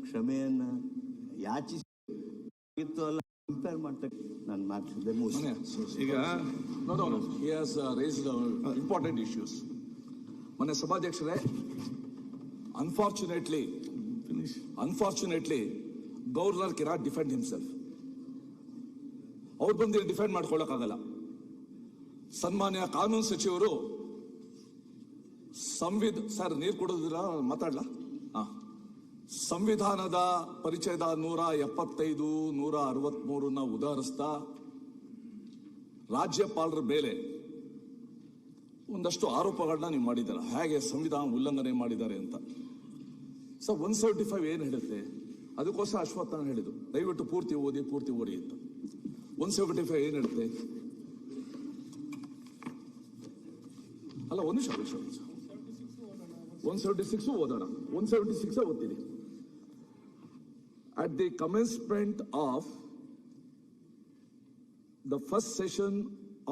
ಕ್ಷಮೆಯನ್ನ ಯಾಚಿಸಿತ್ತು ಅಲ್ಲ, ಕಂಪೇರ್ ಮಾಡ್ತಕ್ಕೆ ನಾನು ಮಾತಾಡಿದೆ ಈಗ ಇಂಪಾರ್ಟೆಂಟ್ ಇಶ್ಯೂಸ್. ಮೊನ್ನೆ ಸಭಾಧ್ಯಕ್ಷರೇ, unfortunately governor cannot defend himself. ಅವ್ರು ಬಂದು ಡಿಫೆಂಡ್ ಮಾಡ್ಕೊಳ್ಳೋಕ್ಕಾಗಲ್ಲ. ಸನ್ಮಾನ್ಯ ಕಾನೂನು ಸಚಿವರು ಸರ್ ನೀರು ಕೊಡೋದಿಲ್ಲ, ಮಾತಾಡ್ಲಾ? ಸಂವಿಧಾನದ ಪರಿಚಯದ 175, 163 ಉದಾಹರಿಸ್ತಾ ರಾಜ್ಯಪಾಲರ ಮೇಲೆ ಒಂದಷ್ಟು ಆರೋಪಗಳನ್ನ ನೀವು ಮಾಡಿದ್ದಾರೆ, ಹೇಗೆ ಸಂವಿಧಾನ ಉಲ್ಲಂಘನೆ ಮಾಡಿದ್ದಾರೆ ಅಂತ. 175 ಏನು ಹೇಳುತ್ತೆ? ಅದಕ್ಕೋಸ್ಕರ ಅಶ್ವತ್ಥ ಹೇಳಿದ್ದು ದಯವಿಟ್ಟು ಪೂರ್ತಿ ಓದಿ ಅಂತ. 175 ಏನು ಹೇಳುತ್ತೆ? ಅಲ್ಲ, ಒಂದು ನಿಮಿಷ 176 ಓದೋಣ. 176 ಓದ್ತೀನಿ. At the commencement of the first session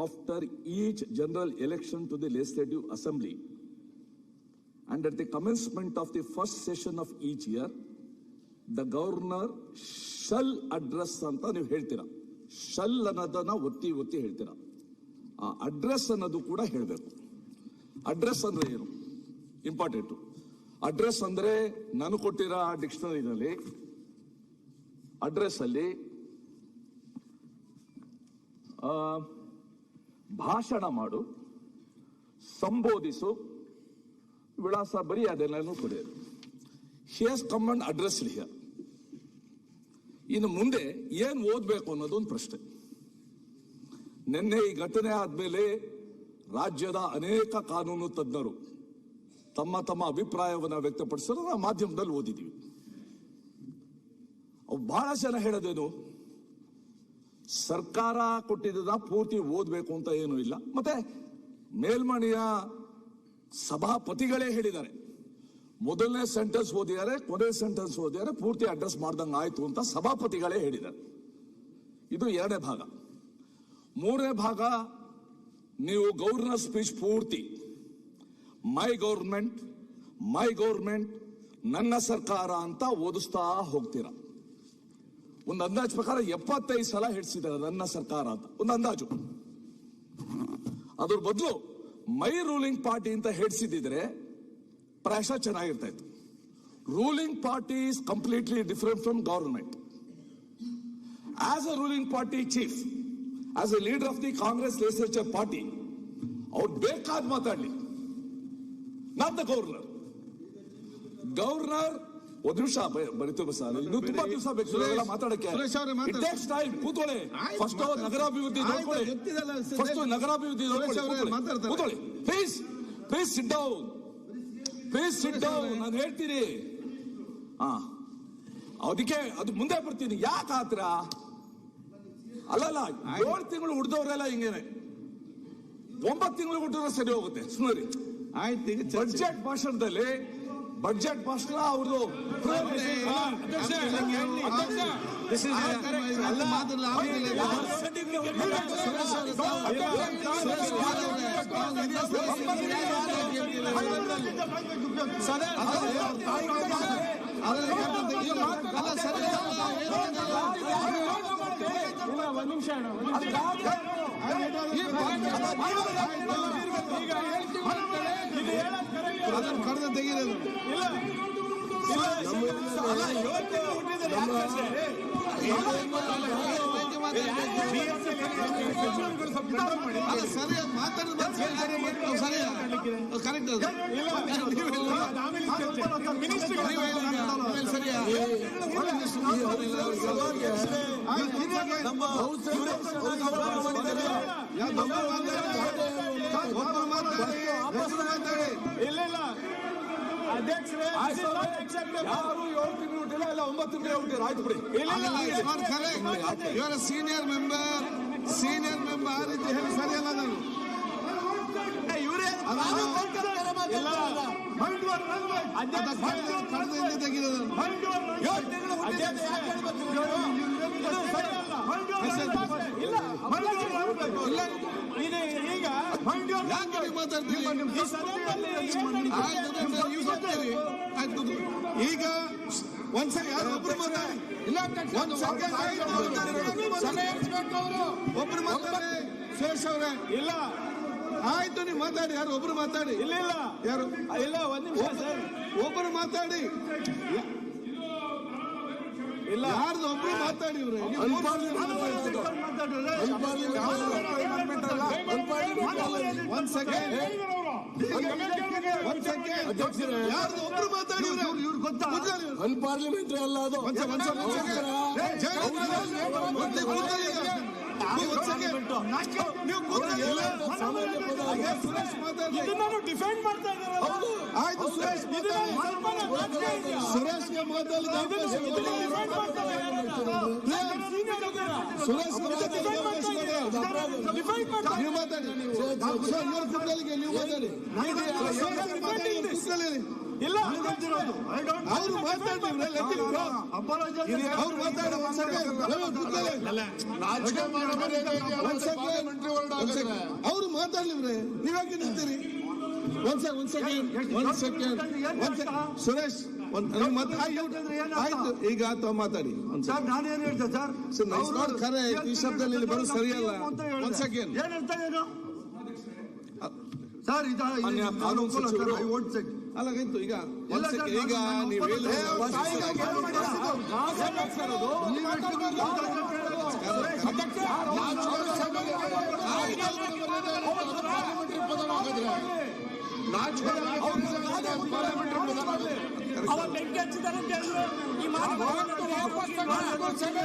after each general election to the Legislative Assembly and at the commencement of the first session of each year, the governor shall address anta ನೀವು ಹೇಳ್ತೀರಾ. shall ಅನ್ನೋದನ್ನ ಒತ್ತಿ ಹೇಳ್ತೀರಾ. ಆ address ಅನ್ನೋದು ಕೂಡ ಹೇಳಬೇಕು. Address ಅಂದ್ರೆ ಏನು? ಇಂಪಾರ್ಟೆಂಟ್. ಅಡ್ರೆಸ್ ಅಂದ್ರೆ ನಾನು ಕೊಟ್ಟಿರೋ ಡಿಕ್ಷನರಿನಲ್ಲಿ ಅಡ್ರೆಸ್ ಅಲ್ಲಿ ಭಾಷಣ ಮಾಡು, ಸಂಬೋಧಿಸು, ವಿಳಾಸ ಬರೀ ಅದೆಲ್ಲನೂ ಕೊಡಿಯೋದು. Here's come and address here. ಇನ್ನು ಮುಂದೆ ಏನ್ ಓದ್ಬೇಕು ಅನ್ನೋದು ಒಂದು ಪ್ರಶ್ನೆ. ನಿನ್ನೆ ಈ ಘಟನೆ ಆದ್ಮೇಲೆ ರಾಜ್ಯದ ಅನೇಕ ಕಾನೂನು ತಜ್ಞರು ತಮ್ಮ ಅಭಿಪ್ರಾಯವನ್ನು ವ್ಯಕ್ತಪಡಿಸಲು ನಾವು ಮಾಧ್ಯಮದಲ್ಲಿ ಓದಿದ್ದೀವಿ. ಬಹಳ ಜನ ಹೇಳೋದೇನು, ಸರ್ಕಾರ ಕೊಟ್ಟಿದ್ದ ಪೂರ್ತಿ ಓದ್ಬೇಕು ಅಂತ ಏನೂ ಇಲ್ಲ. ಮತ್ತೆ ಮೇಲ್ಮನೆಯ ಸಭಾಪತಿಗಳೇ ಹೇಳಿದ್ದಾರೆ, ಮೊದಲನೇ ಸೆಂಟೆನ್ಸ್ ಓದಿದ್ದಾರೆ, ಕೊನೆ ಸೆಂಟೆನ್ಸ್ ಓದಿದ್ದಾರೆ, ಪೂರ್ತಿ ಅಡ್ರೆಸ್ ಮಾಡ್ದಂಗೆ ಆಯ್ತು ಅಂತ ಸಭಾಪತಿಗಳೇ ಹೇಳಿದ್ದಾರೆ. ಇದು 2ನೇ ಭಾಗ. 3ನೇ ಭಾಗ, ನೀವು ಗವರ್ನರ್ ಸ್ಪೀಚ್ ಪೂರ್ತಿ ಮೈ ಗೌರ್ಮೆಂಟ್ ನನ್ನ ಸರ್ಕಾರ ಅಂತ ಓದಿಸ್ತಾ ಹೋಗ್ತೀರಾ. ಒಂದು ಅಂದಾಜು ಪ್ರಕಾರ 75 ಸಲ ಹೇಳಿಸಿದ್ದಾರೆ ನನ್ನ ಸರ್ಕಾರ ಅಂತ, ಒಂದು ಅಂದಾಜು. ಅದ್ರ ಬದಲು ಮೈ ರೂಲಿಂಗ್ ಪಾರ್ಟಿ ಅಂತ ಹೇಳಿಸಿದ್ರೆ ಪ್ರಾಯಶಃ ಚೆನ್ನಾಗಿರ್ತಾ ಇತ್ತು. Ruling party is completely different from government. As a ruling party chief, as A leader of the Congress legislature party, ಅವ್ರು ಬೇಕಾದ ಮಾತಾಡ್ಲಿ, ನಾಟ್ ದ ಗವರ್ನರ್. ಒಂದು ನಿಮಿಷ ಬರೀತೀವಿ ಸರ್, ಇನ್ನು ತುಂಬಾ ದಿವಸ ಬೇಕು ಮಾತಾಡಕ್ಕೆ. ಕೂತ್ಕೊಳ್ಳಿ. ಫಸ್ಟ್ ನಗರಾಭಿವೃದ್ಧಿ ನೋಡ್ಕೊಳ್ಳಿ. Please sit down. ನಾನು ಹೇಳ್ತೀನಿ. ಅದಕ್ಕೆ ಅದು ಮುಂದೆ ಬರ್ತೀನಿ. ಯಾಕೆ ಆತರ? ಅಲ್ಲಲ್ಲ, 7 ತಿಂಗಳು ಹುಡ್ದವ್ರೆಲ್ಲ ಹಿಂಗೇನೆ, 9 ತಿಂಗಳು ಹುಟ್ಟಿದ್ರೆ ಸರಿ ಹೋಗುತ್ತೆ. ಸುಮ್ಮನೆ ಆಯ್ತು. ಬಜೆಟ್ ಭಾಷಣ ಅವ್ರದ್ದು ಕರೆದ ತೆಗೆಯೋದು ಸರಿಯಾಗಿ ಮಾತಾಡೋದು ಕರೆಕ್ಟ್. ಇಲ್ಲ ಅಧ್ಯಕ್ಷರೇ, ಯಾರು 7 ತಿಂಗಳು ಹುಟ್ಟಿಲ್ಲ, ಇಲ್ಲ 9 ತಿಂಗಳು ಹುಟ್ಟಿರ. ಆಯ್ತು ಬಿಡಿ. ಇವರ ಸೀನಿಯರ್ ಮೆಂಬರ್ ಆ ರೀತಿ ಹೇಳಿ ಸರಿಯಲ್ಲ. ನಾನು ಈಗ ಯಾಕೆ ನೀವು ಮಾತಾಡ್ತೀರಿ? ಆಯ್ತು, ನೀವು ಬರ್ತೀರಿ. ಆಯ್ತು, ಈಗ ಒಂದ್ಸರಿ ಯಾರು ಒಬ್ರು ಮಾತಾಡಿ. ಒಬ್ರು ಮಾತಾಡಿ ಸುರೇಶ್ ಅವರೇ. ಇಲ್ಲ ಆಯ್ತು, ನೀವು ಮಾತಾಡಿ. ಯಾರು ಒಬ್ರು ಮಾತಾಡಿ. ಇಲ್ಲ ಯಾರು ಇಲ್ಲ, ಒಂದ್ ನಿಮಿಷ ಸರ್. ಒಬ್ರು ಮಾತಾಡಿ. ಇಲ್ಲ ಯಾರ್ದು ಒಬ್ರು ಮಾತಾಡಿ. ಇವ್ರೆ ಒಂದ್ ಸೆಕೆಂಡ್ ಯಾರ್ದು ಒಬ್ರು ಮಾತಾಡಿ. ಇವ್ರು ಗೊತ್ತಾ ಅನ್ಪಾರ್ಲಿಮೆಂಟ್ರಿ ಅಲ್ಲ ಅದು. ಡಿಫೆಂಡ್ ಮಾಡ್ತಾ ಇದ್ದಾರೆ. ಆಯ್ತು ಸುರೇಶ್, ಸುರೇಶ್ಗೆ ಮಾತಾಡಲಿಕ್ಕೆ ಅವಕಾಶ ಸುರೇಶ್ ನೀವು ಮಾತಾಡಿ. ನೀವು ಮಾತಾಡಿ. ಇಲ್ಲ ಅವ್ರು ಮಾತಾಡಿ. ಅವ್ರು ಮಾತಾಡಿ. ಅವ್ರು ಮಾತಾಡ್ಲಿವ್ರೆ, ನೀವ್ಯಾಕೆ ನಿಂತೀರಿ? ಒಂದ್ ಸೆಕೆಂಡ್ ಸುರೇಶ್, ಆಯ್ತು, ಈಗ ಮಾತಾಡಿ. ನಾನೇನ್ ಹೇಳ್ತೆ ಸರ್, ಖರೆ ಈ ಶಬ್ದದಲ್ಲಿ ಬರೋದು ಸರಿಯಲ್ಲ. ಒಂದ್ ಸೆಕೆಂಡ್ ಏನ್ ಹೇಳ್ತಾ ಏನು ಸರ್? ಅಲ್ಲಾಗಾಯ್ತು. ಈಗ ಈಗ ನೀವು ಬೆಂಕಿ ಹಚ್ಚಿದ್ದಾರೆ ಅಂತ ಹೇಳಿದ್ರು. ಈ ಸೀನಿಯರ್ ಅಂತ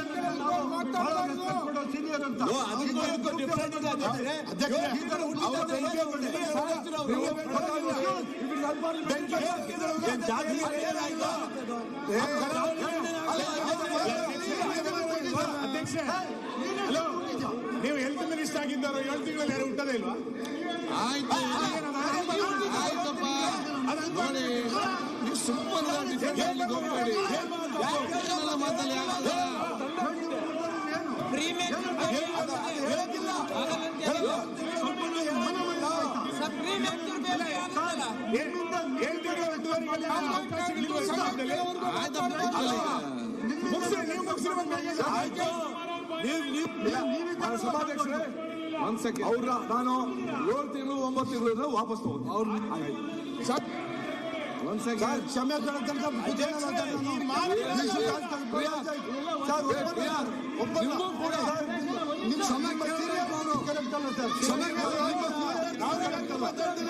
ನೀವು ಹೆಲ್ತ್ ಮಿನಿಸ್ಟರ್ ಆಗಿದ್ದಾರೋ 7 ತಿಂಗಳಲ್ಲಿ ಯಾರು ಹುಟ್ಟದೇ ಇಲ್ವಾ? ಆಯ್ತು, ಆಯ್ತಪ್ಪ ನೋಡಿ, ನೀವು ಸುಮ್ಮನೆ ಹೋಗ್ಬೇಡಿ. ಮಾತಲ್ಲಿ ಸಭಾಧ್ಯಕ್ಷರೇ, ಅವ್ರ ನಾನು 7 ತಿಂಗಳು 9 ತಿಂಗಳು ವಾಪಸ್ ತಗೊಂಡು ಅವ್ರು ಒಂದ್ ಸೆಕೆಂಡ್ ಕ್ಷಮೆ ಎಲ್ಲ ಆಯ್ತು, ಮಾತಾಡಿ.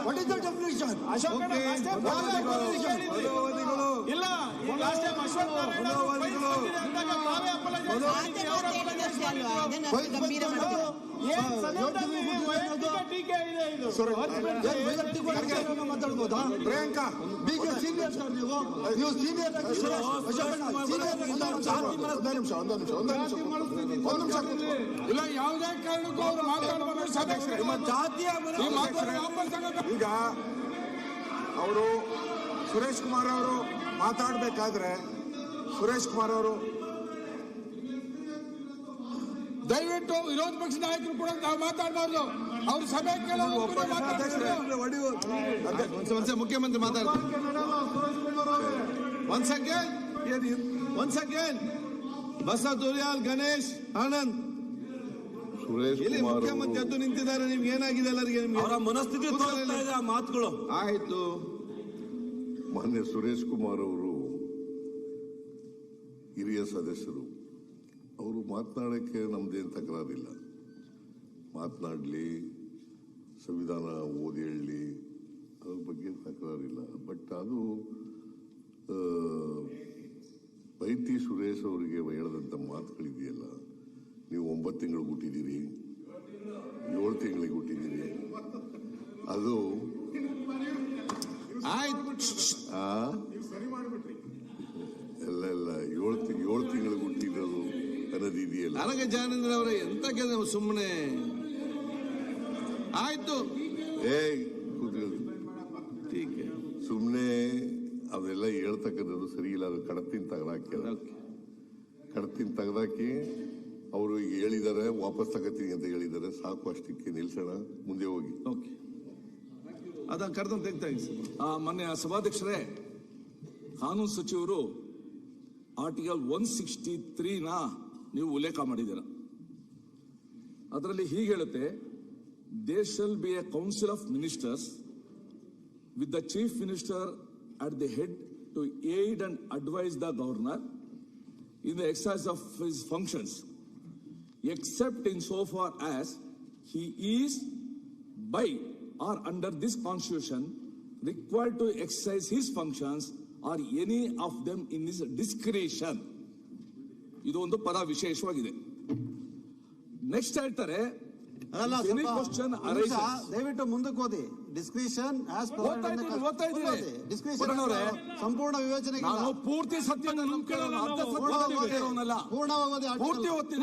What is the definition? ಇಲ್ಲ ಮಾತಾಡ್ಬೋದಾ? ಪ್ರಿಯಾಂಕಾ ಬಿಜೆ ಸೀನಿಯರ್ ಸರ್, ನೀವು ಸೀನಿಯರ್ ಇಲ್ಲ, ಯಾವುದೇ ಕಾರಣಕ್ಕೂ ಅವರು ಮಾತಾಡಬಾರ್ದು. ಈಗ ಅವರು ಸುರೇಶ್ ಕುಮಾರ್ ಅವರು ಮಾತಾಡಬೇಕಾದ್ರೆ ಸುರೇಶ್ ಕುಮಾರ್ ಅವರು ದಯವಿಟ್ಟು ವಿರೋಧ ಪಕ್ಷ ನಾಯಕರು ಕೂಡ ನಾವು ಮಾತಾಡಬಾರ್ದು. ಅವ್ರು ಸಭೆ ಕೇಳೋದು ಮುಖ್ಯಮಂತ್ರಿ ಮಾತಾಡ್ತಾರೆ. ಒಂದ್ ಸೆಕೆಂಡ್ ಬಸವರಾಜ್ ಗಣೇಶ್ ಆನಂದ್ ಇಲ್ಲಿ ಮುಖ್ಯಮಂತ್ರಿ ಎದ್ದು ನಿಂತಿದ್ದಾರೆ. ನಿಮ್ಗೆ ಏನಾಗಿದೆ ಎಲ್ಲರಿಗೆ? ಅವರ ಮನಸ್ಥಿತಿ ಮಾತುಗಳು. ಆಯ್ತು, ಮಾನ್ಯ ಸುರೇಶ್ ಕುಮಾರ್ ಅವರು ಹಿರಿಯ ಸದಸ್ಯರು, ಅವರು ಮಾತನಾಡಕ್ಕೆ ನಮ್ದೇನು ತಕರಾರಿಲ್ಲ. ಮಾತನಾಡಲಿ, ಸಂವಿಧಾನ ಓದಿ ಹೇಳಲಿ, ಅದ್ರ ಬಗ್ಗೆ ತಕರಾರಿಲ್ಲ. ಬಟ್ ಅದು ಬೈತಿ ಸುರೇಶ್ ಅವರಿಗೆ ಹೇಳಿದಂಥ ಮಾತುಗಳಿದೆಯಲ್ಲ, ನೀವು 9 ತಿಂಗಳು ಹುಟ್ಟಿದ್ದೀರಿ, 7 ತಿಂಗಳಿಗೆ ಹುಟ್ಟಿದ್ದೀರಿ, ಅದು ಆಯ್ತು ಎಲ್ಲ 7 ತಿಂಗಳು ಹುಟ್ಟಿರೋದು ಅನ್ನೋದಿದೆಯಲ್ಲ. ನನಗೆ ಜಾನೇಂದ್ರ ಅವರೇ ಎಂತಕ್ಕೆ ನಾವು ಸುಮ್ಮನೆ ಆಯ್ತು ಟೀಕೆ ಸುಮ್ಮನೆ ಅದೆಲ್ಲ ಹೇಳ್ತಕ್ಕಂಥದ್ದು ಸರಿ ಇಲ್ಲ. ಅದು ಕಡತಿನ ತೆಗೆದಾಕಿ ಕಡತಿನ ತೆಗೆದಾಕಿ ಅವರು ಈಗ ಹೇಳಿದ್ದಾರೆ ವಾಪಸ್ ತಗತೀನಿ ಅಂತ ಹೇಳಿದ್ದಾರೆ. ಸಾಕು, ಅಷ್ಟಕ್ಕೆ ನಿಲ್ಸೋಣ, ಮುಂದೆ ಹೋಗಿ. ಓಕೆ, ಅದನ್ನ ಕರೆದು ತೆಗ್ತಾ ಮೊನ್ನೆ ಸಭಾಧ್ಯಕ್ಷರೇ, ಕಾನೂನು ಸಚಿವರು ಆರ್ಟಿಕಲ್ 163ನ ನೀವು ಉಲ್ಲೇಖ ಮಾಡಿದ್ದೀರ. ಅದರಲ್ಲಿ ಹೀಗೆ ಹೇಳುತ್ತೆ, there shall be a council of ministers with the chief minister at the head to aid and advise the governor in the exercise of his functions, except in so far as he is by or under this constitution required to exercise his functions or any of them in his discretion. ಇದು ಒಂದು ಪದ ವಿಶೇಷವಾಗಿದೆ. Next ಹೇಳ್ತಾರೆ, any question arises, ದಯವಿಟ್ಟು ಮುಂದಕ್ಕೆ ಓದಿ. Discretion discretion ಸಂಪೂರ್ಣ ವಿವೇಚನೆ. ನಾನು ಪೂರ್ತಿ ಸತ್ಯ ಪೂರ್ಣವಾಗಿ ಓದಿ. ಪೂರ್ತಿ ಓದ್ತೀನಿ.